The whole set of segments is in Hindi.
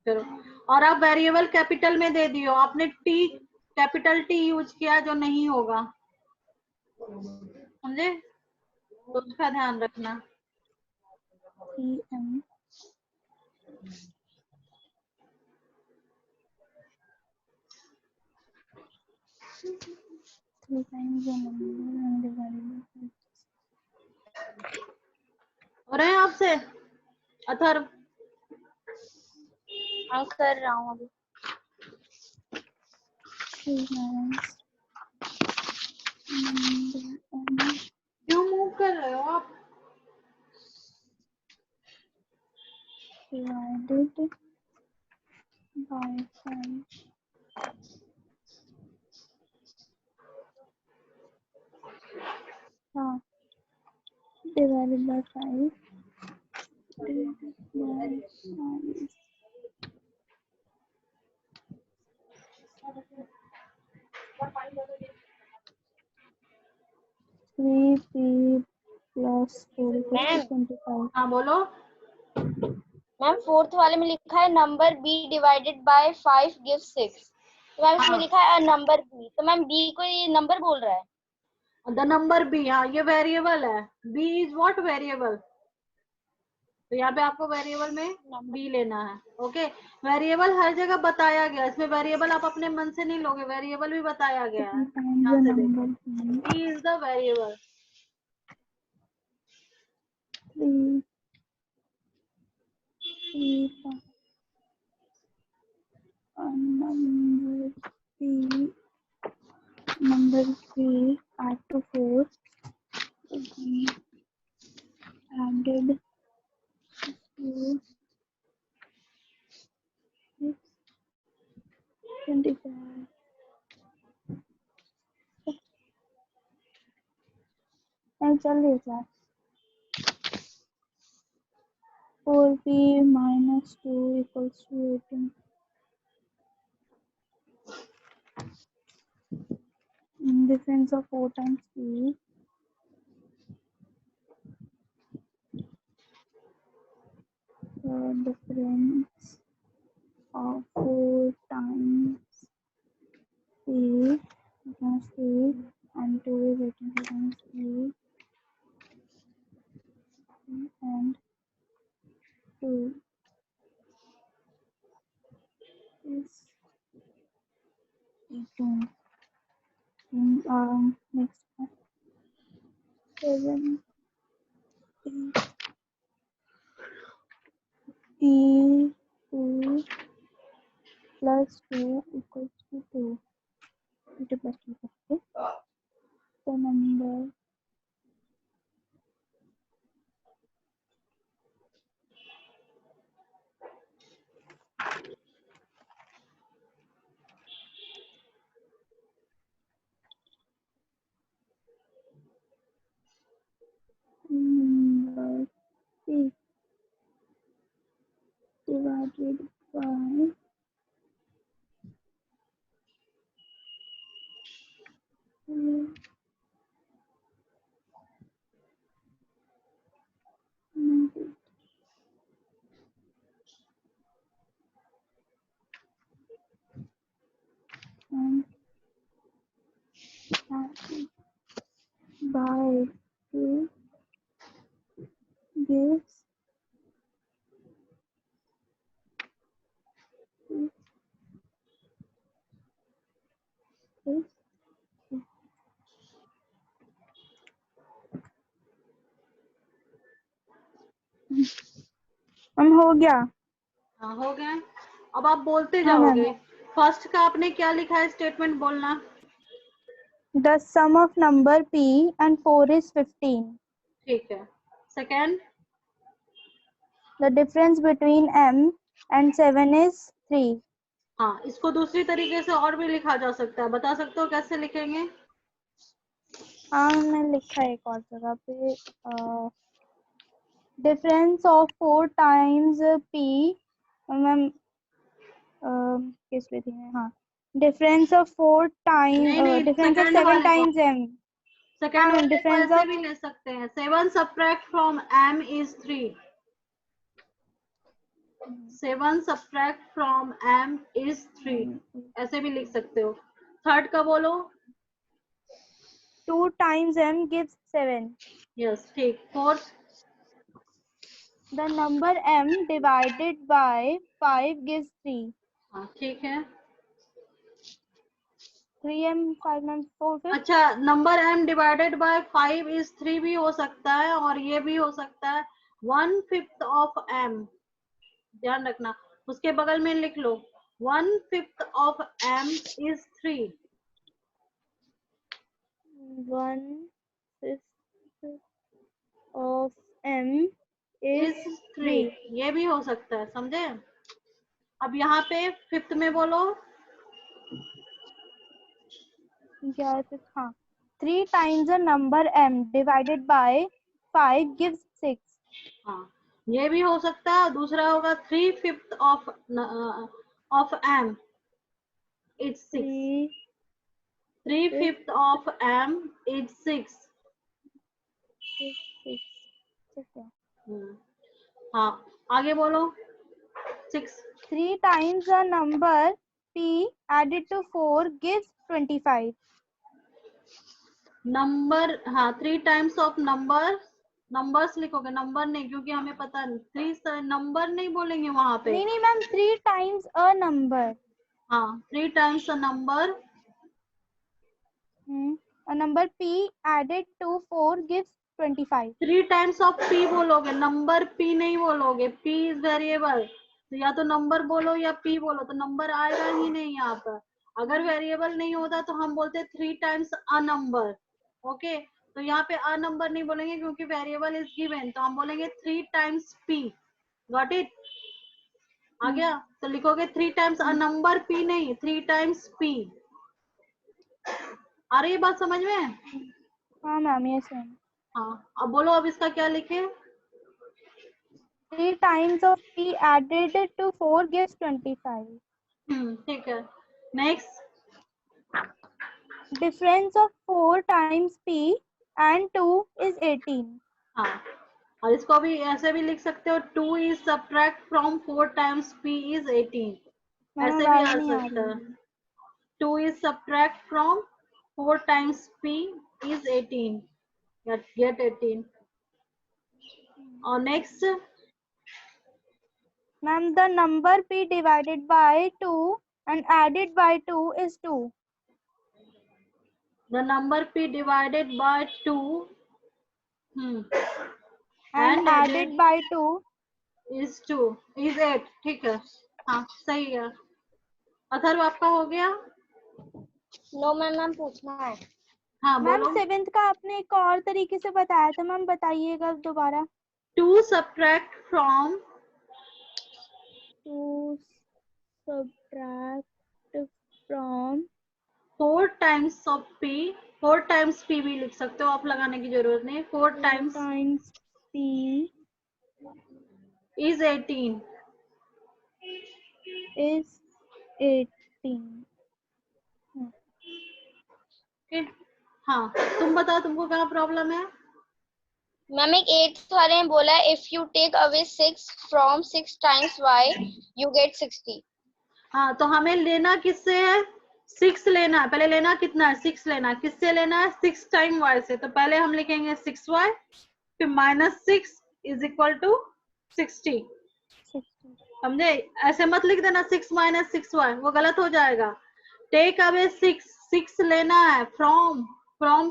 चलो, और आप वेरिएबल कैपिटल में दे दियो, आपने टी कैपिटल टी यूज किया जो नहीं होगा, समझे, तो उसका ध्यान रखना। PM 3 times the number and divided by 5. हो रहे हैं आपसे अथर्व? हाँ कर रहा हूँ अभी। 3 times क्यों मूव कर रहे हो आप? divided by 5. हाँ, divided by 5. Divided by 5. 3p plus 4 equals to 25. हाँ बोलो। मैम फोर्थ वाले में लिखा है number b divided by 5 give 6, तो मैम इसमें लिखा है नंबर b, तो मैम b को ये नंबर बोल रहा है। द नंबर बी, हाँ ये वेरिएबल है, बी इज व्हाट वेरिएबल, तो यहाँ पे आपको वेरिएबल में बी लेना है। ओके, वेरिएबल हर जगह बताया गया, इसमें वेरिएबल आप अपने मन से नहीं लोगे, वेरिएबल भी बताया गया है। यहाँ से देखो, B is the variable. 3 number 3 add to 4 added to 25. नहीं चल रही class. 4p minus 2 equals to 18. Difference of 4 times p. Difference of 4 times p times p and 2 is 18 times p and 2 is 18. Next one. 7 p 2 plus 2 equals to 2. 2 plus 2 plus 2. The number p divided by and by 2 gives this. हम हो गया। हाँ हो गया। अब आप बोलते हाँ, जाओगे। फर्स्ट का आपने क्या लिखा है, स्टेटमेंट बोलना। The sum of number p and 4 is 15. ठीक है। Second, The difference between m and 7 is 3. हाँ इसको दूसरी तरीके से और भी लिखा जा सकता है, बता सकते हो कैसे लिखेंगे? हाँ मैंने लिखा है एक और जगह पे। Difference of 4 times p ma'am किस पे थी मैं? हाँ, difference of 4 time difference of 7 times m. Second वाले को डिफरेंस ऐसे ऑफ भी ले सकते हैं, 7 subtract from m is 3। 7 subtract from m is 3, ऐसे भी लिख सकते हो। थर्ड का बोलो। 2 times m gives 7. यस ठीक। Fourth. The number m divided by 5 gives 3. हाँ ठीक है। 3m 5m 4 5. अच्छा, number m divided by 5 is 3 भी हो सकता है, और ये भी हो सकता है 1/5 ऑफ m। ध्यान रखना, उसके बगल में लिख लो 1/5 of m is 3। 1/5 of m is is 3, 3. ये भी हो सकता है, समझे। अब यहाँ पे फिफ्थ में बोलो। हाँ, 3 times a number m divided by 5 gives 6. हाँ ये भी हो सकता है। दूसरा होगा 3/5 of m is 6। 3/5 of m is 6। 6. हाँ आगे बोलो। 6। 3 times a number p added to 4 gives 25. Number, हाँ 3 टाइम्स ऑफ नंबर्स लिखोगे, नंबर नहीं, क्योंकि हमें पता नहीं 3 नंबर नहीं बोलेंगे वहां पे। नहीं मैम, 3 times a number. हाँ 3 times a number. A number p added to 4 gives 25. 3 times of p बोलोगे, नंबर p नहीं बोलोगे, p इज वेरिएबल। तो या तो नंबर बोलो या p बोलो, तो नंबर आएगा ही नहीं यहाँ पर। अगर वेरिएबल नहीं होता तो हम बोलते 3 टाइम्स अ नंबर। ओके, तो यहाँ पे अ नंबर नहीं बोलेंगे क्योंकि वेरिएबल इज गिवन, तो हम बोलेंगे 3 टाइम्स p। Got it? आ गया? तो लिखोगे 3 टाइम्स अ नंबर p, नहीं 3 टाइम्स p। आ रही है बात समझ में? हाँ मैम, यस मैम. हाँ, अब बोलो अब इसका क्या लिखे। 3 times of p added to 4 gives 25. ठीक है। Next. Difference of 4 times p and 2 is 18. हाँ, और इसको भी ऐसे भी लिख सकते हो, 2 is subtract from 4 times p is 18, ma'am ऐसे भी आवाज आ नहीं आ सकता है। रही. 2 is subtract from 4 times p is 18, get 18। और next. Ma'am, the number p divided by 2 and added by 2 is 2. The number p divided by 2 And added by 2 is 2 is 8। ठीक है, हाँ सही है। अथर्व आपका हो गया? नो मैम पूछना है। हाँ मैम बोलो। 7th का आपने एक और तरीके से बताया था मैम, बताइएगा दोबारा. 2 subtract from 2 subtract from 4 times of p। 4 times p भी लिख सकते हो, आप लगाने की जरूरत नहीं। 4 times times p is 18 is 18. हाँ तुम बताओ, तुमको क्या प्रॉब्लम है? मैम एक 8th वाले ने बोला है if you take away 6 from 6 times y you get 60। हाँ तो हमें लेना किससे है? 6 लेना है। पहले लेना कितना है? 6 लेना है। किससे लेना है? 6 टाइम y से। तो पहले हम लिखेंगे 6y, फिर -6 इज इक्वल टू 60। समझे? ऐसे मत लिख देना 6 - 6y, वो गलत हो जाएगा। टेक अवे 6 लेना है फ्रॉम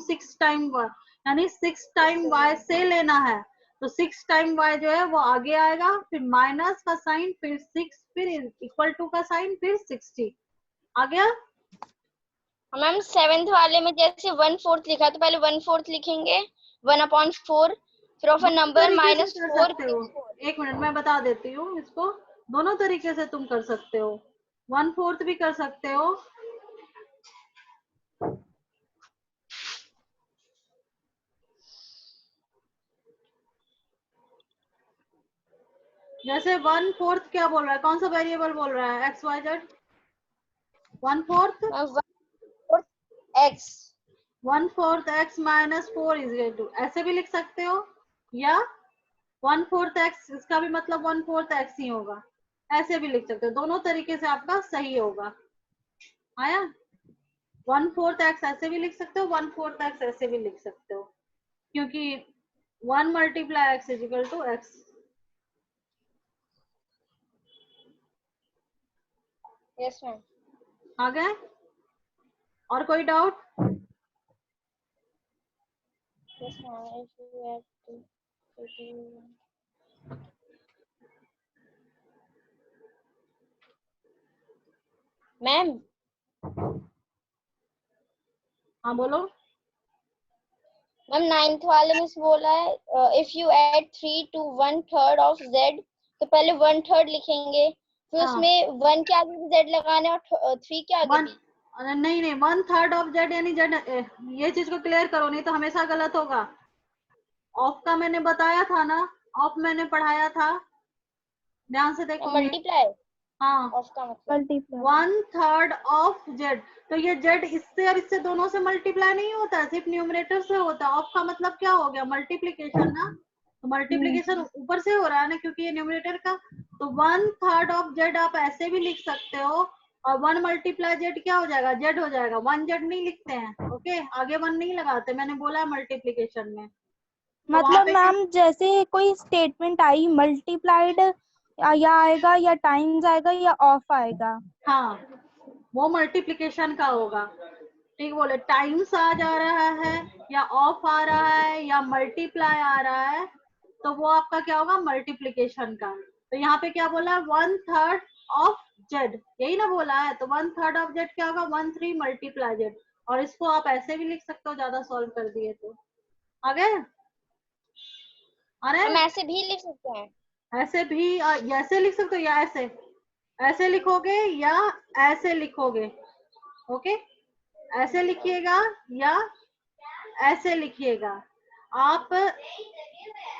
6 टाइम y, यानी 6 टाइम y से लेना है। तो 6 टाइम y जो है वो आगे आएगा, फिर माइनस का साइन, फिर 6, फिर इक्वल टू का साइन, फिर 60। आ गया? मैम 7th वाले में जैसे 1/4 लिखा तो पहले 1/4 लिखेंगे 1/4, फिर ऑफ अ नंबर -4। एक मिनट मैं बता देती हूँ इसको। दोनों तरीके से तुम कर सकते हो, 1/4 भी कर सकते हो। जैसे 1/4 क्या बोल रहा है? कौन सा वेरिएबल बोल रहा है? X Y Z. 1/4 x 1/4 x -4 is equal to, ऐसे भी लिख सकते हो, या 1/4 x, इसका भी मतलब 1/4 x ही होगा। ऐसे भी लिख सकते हो, दोनों तरीके से आपका सही होगा। आया? 1/4 x ऐसे भी लिख सकते हो, 1/4 x ऐसे भी लिख सकते हो, क्योंकि 1 × x = x। Yes ma'am. आ गए? और कोई डाउट? Yes ma'am. मैम हाँ बोलो। मैम 9th वाले में से बोला है if you add 3 to 1/3 of z, तो पहले 1/3 लिखेंगे, फिर हाँ। उसमें 1 के आगे भी z लगाना है और 3 के आगे भी। नहीं 1/3 ऑफ z यानी z, ये चीज को क्लियर करो, नहीं तो हमेशा गलत होगा। ऑफ का मैंने बताया था ना, ऑफ मैंने पढ़ाया था, ध्यान से देखोगे। मल्टीप्लाई हाँ, ऑफ का मतलब 1/3 ऑफ z, तो ये z इससे और इससे दोनों से मल्टीप्लाई नहीं होता, सिर्फ न्यूमरेटर से होता है। ऑफ का मतलब क्या हो गया? मल्टीप्लीकेशन ना, तो मल्टीप्लीकेशन ऊपर से हो रहा है ना, क्योंकि ये न्यूमरेटर का। तो 1/3 ऑफ z आप ऐसे भी लिख सकते हो, और 1 × z क्या हो जाएगा? z हो जाएगा। 1z नहीं लिखते हैं, ओके, आगे 1 नहीं लगाते, मैंने बोला है मल्टीप्लीकेशन में। तो मतलब मैम जैसे कोई स्टेटमेंट आई मल्टीप्लाइड या आएगा या टाइम्स आएगा या ऑफ आएगा। हाँ, वो मल्टीप्लीकेशन का होगा। ठीक बोले, टाइम्स आ जा रहा है या ऑफ आ रहा है या मल्टीप्लाई आ रहा है, तो वो आपका क्या होगा? मल्टीप्लीकेशन का। तो यहाँ पे क्या बोला है? 1/3 ऑफ z, यही ना बोला है, तो 1/3 ऑफ z क्या होगा? 1/3 × z। और इसको आप ऐसे भी लिख सकते हो, ज्यादा सॉल्व कर दिए तो। आ गए? अरे हम ऐसे भी लिख सकते हैं। ऐसे भी ऐसे लिख सकते हो, या ऐसे ऐसे लिखोगे या ऐसे लिखोगे, ओके, ऐसे लिखिएगा या ऐसे लिखिएगा। आप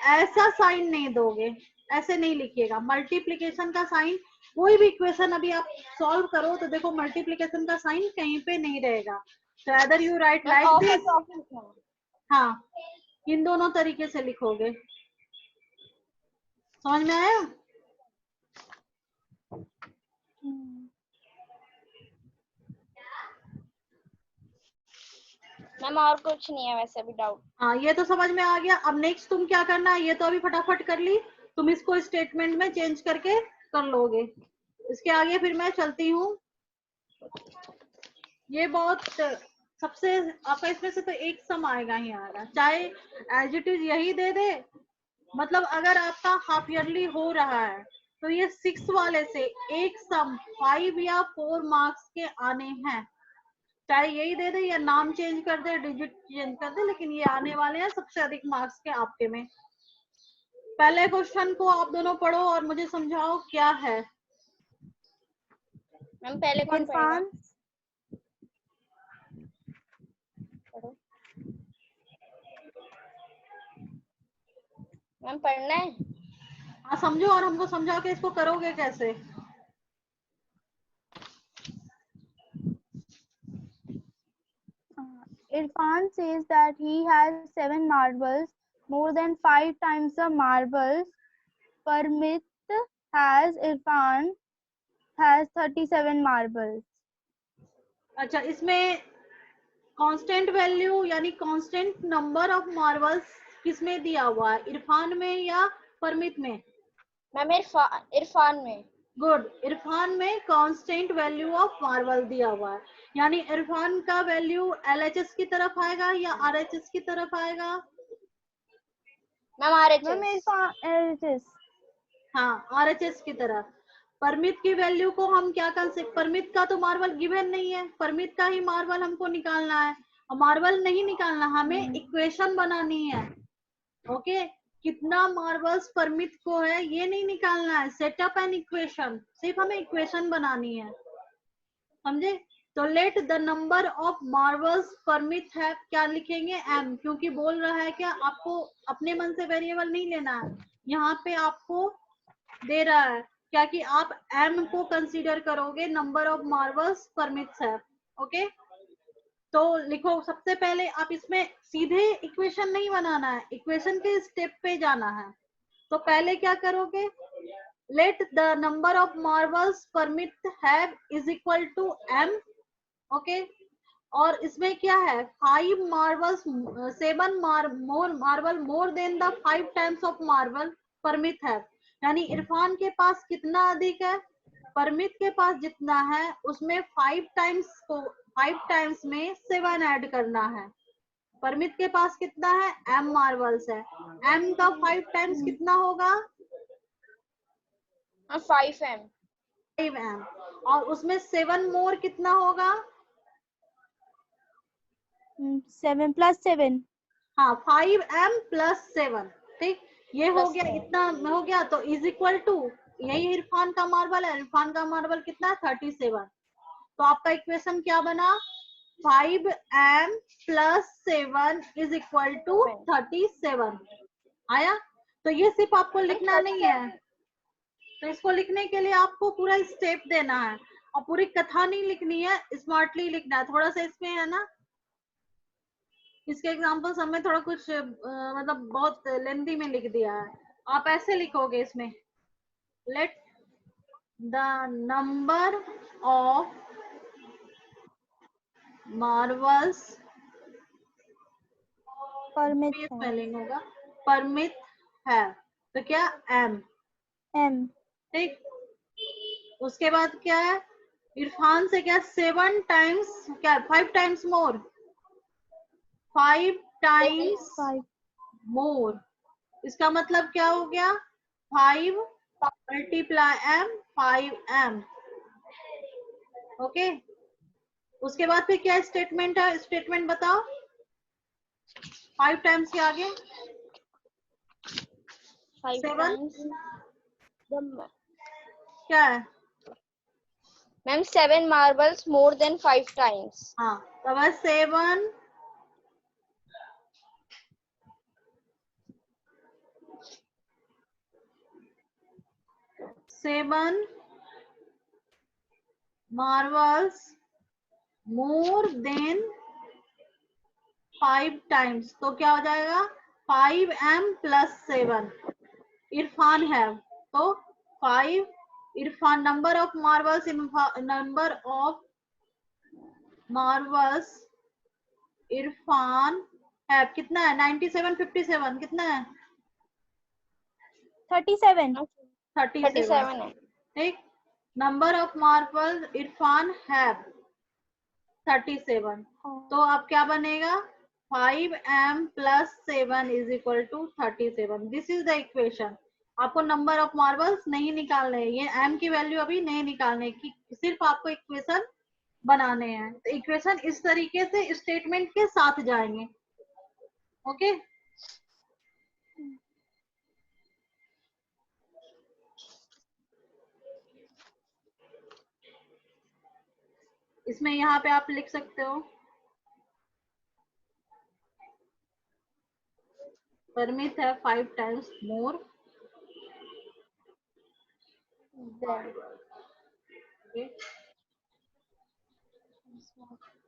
ऐसा साइन नहीं दोगे, ऐसे नहीं लिखिएगा। मल्टीप्लिकेशन का साइन, कोई भी इक्वेशन अभी आप सॉल्व करो तो देखो मल्टीप्लिकेशन का साइन कहीं पे नहीं रहेगा। तो other you right like this, हाँ, इन दोनों तरीके से लिखोगे। समझ में आया? मैम और कुछ नहीं है वैसे भी डाउट। हाँ, ये तो समझ में आ गया। अब नेक्स्ट तुम क्या करना है, ये तो अभी फटाफट कर ली, तुम इसको स्टेटमेंट में चेंज करके कर लोगे। इसके आगे फिर मैं चलती हूँ। ये बहुत सबसे आपका इसमें से तो एक सम आएगा ही आएगा, चाहे एज इट इज यही दे दे। मतलब अगर आपका हाफ ईयरली हो रहा है तो ये 6 वाले से एक सम 5 या 4 मार्क्स के आने हैं, चाहे यही दे दे या नाम चेंज कर दे, डिजिट चेंज कर दे, लेकिन ये आने वाले हैं सबसे अधिक मार्क्स के आपके में। पहले क्वेश्चन को आप दोनों पढ़ो और मुझे समझाओ क्या है। मैम पहले कौन पढ़ेगा? मैम पढ़ना है? हाँ समझो और हमको समझाओ कि इसको करोगे कैसे। Irfan says that he has 7 marbles, more than 5 times the marbles Parmit has. Irfan has 37 marbles. अच्छा, इसमें कांस्टेंट वैल्यू यानी कांस्टेंट नंबर ऑफ मार्बल्स किसमें दिया हुआ है, इरफान में या परमित में? मैम इरफान में। गुड, इरफान में कांस्टेंट वैल्यू ऑफ मार्बल दिया हुआ है, यानी इरफान का वैल्यू एलएचएस की तरफ आएगा या आरएचएस की तरफ आएगा? Ma'am RHS. हाँ, आरएचएस की तरफ। परमित की वैल्यू को हम क्या कर सकते, परमित का तो मार्बल गिवन नहीं है, परमित का ही मार्बल हमको निकालना है। और मार्बल नहीं निकालना, हमें इक्वेशन बनानी है, ओके। कितना मार्बल्स परमित को है ये नहीं निकालना है, सेटअप एन इक्वेशन, सिर्फ हमें इक्वेशन बनानी है, समझे? तो let the number of marbles Parmit है, क्या लिखेंगे? m, क्योंकि बोल रहा है क्या, आपको अपने मन से वेरिएबल नहीं लेना है, यहाँ पे आपको दे रहा है क्या कि आप m को कंसीडर करोगे, नंबर ऑफ मार्बल्स परमिट्स है, ओके। तो लिखो, सबसे पहले आप इसमें सीधे इक्वेशन नहीं बनाना है, इक्वेशन के स्टेप पे जाना है। तो पहले क्या करोगे, let the number of marbles permit have is equal to m. Okay, और इसमें क्या है, 5 marbles 7 more marble more than the 5 times of marble Parmit है, यानी इरफान के पास कितना अधिक है, परमित के पास जितना है उसमें 5 टाइम्स को 5 टाइम्स में 7 ऐड करना है। परमित के पास कितना है, m मार्बल्स है, m का 5 टाइम्स कितना होगा, 5m। 5m, और उसमें 7 मोर कितना होगा, 7 + 7। हाँ 5m + 7, ठीक, ये हो Plus गया, 7। इतना हो गया, तो इज इक्वल टू, यही इरफान का मार्बल है, इरफान का मार्बल कितना है 37, तो आपका इक्वेशन क्या बना, 5m + 7 इज इक्वल टू 37 आया। तो ये सिर्फ आपको लिखना नहीं है, तो इसको लिखने के लिए आपको पूरा स्टेप देना है और पूरी कथा नहीं लिखनी है, स्मार्टली लिखना है। थोड़ा सा इसमें है ना, इसके एग्जाम्पल्स हमने थोड़ा कुछ मतलब बहुत लेंथी में लिख दिया है, आप ऐसे लिखोगे इसमें, let the number of marbles, Parmit है, स्पेलिंग होगा परमित है, तो क्या m, ठीक, उसके बाद क्या है, इरफान से क्या 7 टाइम्स, क्या 5 टाइम्स मोर, 5 टाइम्स 5 मोर, इसका मतलब क्या हो गया, 5 मल्टीप्लाई m 5m, ओके। उसके बाद फिर क्या स्टेटमेंट है, स्टेटमेंट बताओ, 5 टाइम्स के आगे 5 7 times क्या है, ma'am 7 marbles more than 5 times। हाँ, तब है 7 मार्बल्स मोर देन 5 टाइम्स, तो क्या हो जाएगा 5m + 7, इरफान है तो 5, Irfan number of marbles, number of marbles Irfan है कितना है, 97 57 कितना है, 37। 37 है। ठीक, नंबर ऑफ मार्बल इरफान है 37, तो अब क्या बनेगा 5m + 7 is equal to 37, this is the equation. आपको नंबर ऑफ मार्बल्स नहीं निकालने, ये m की वैल्यू अभी नहीं निकालने की, सिर्फ आपको इक्वेशन बनाने हैं, तो इक्वेशन इस तरीके से स्टेटमेंट के साथ जाएंगे, ओके। इसमें यहाँ पे आप लिख सकते हो, परमित है 5 टाइम्स मोर,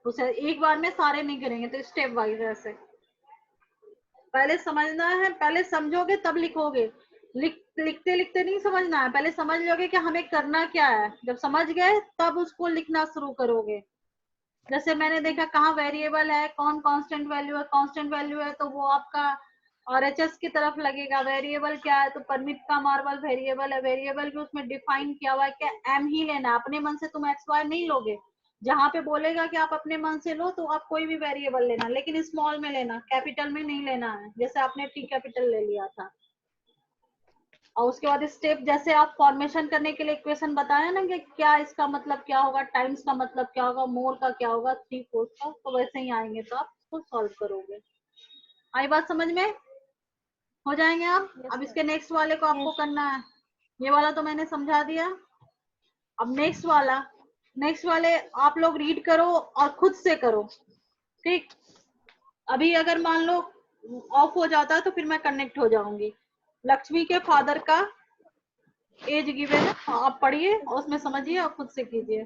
उसे एक बार में सारे नहीं करेंगे, तो स्टेप वाइज ऐसे पहले समझना है, पहले समझोगे तब लिखोगे, लिखते लिखते नहीं समझना है, पहले समझ लोगे कि हमें करना क्या है, जब समझ गए तब उसको लिखना शुरू करोगे। जैसे मैंने देखा कहाँ वेरिएबल है, कौन कांस्टेंट वैल्यू है, कांस्टेंट वैल्यू है तो वो आपका RHS की तरफ लगेगा, वेरिएबल क्या है तो परमिट का मार्बल वेरिएबल है, वेरिएबल भी उसमें डिफाइन किया हुआ है कि m ही लेना है, अपने मन से तुम xy नहीं लोगे, जहां पे बोलेगा कि आप अपने मन से लो तो आप कोई भी वेरिएबल लेना, लेकिन स्मॉल में लेना, कैपिटल में नहीं लेना है, जैसे आपने T कैपिटल ले लिया था। और उसके बाद स्टेप, जैसे आप फॉर्मेशन करने के लिए इक्वेशन बताया ना कि क्या इसका मतलब क्या होगा, टाइम्स का मतलब क्या होगा, मोर का क्या होगा, 3/4 का, तो वैसे ही आएंगे, तो आप उसको सॉल्व करोगे। आई बात समझ में, हो जाएंगे आप। अब इसके नेक्स्ट वाले को आपको करना है, ये वाला तो मैंने समझा दिया, अब नेक्स्ट वाला, नेक्स्ट वाले आप लोग रीड करो और खुद से करो, ठीक। अभी अगर मान लो ऑफ हो जाता है तो फिर मैं कनेक्ट हो जाऊंगी। लक्ष्मी के फादर का एज गिवन है, आप पढ़िए और उसमें समझिए और खुद से कीजिए।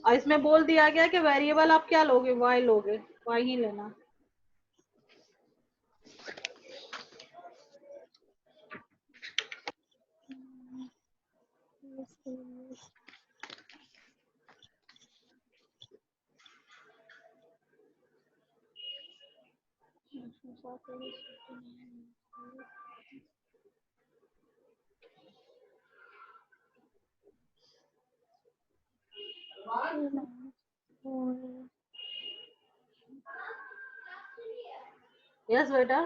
और इसमें बोल दिया गया कि वेरिएबल आप क्या लोगे, वाई लोगे, वाई ही लेना। यस बेटा.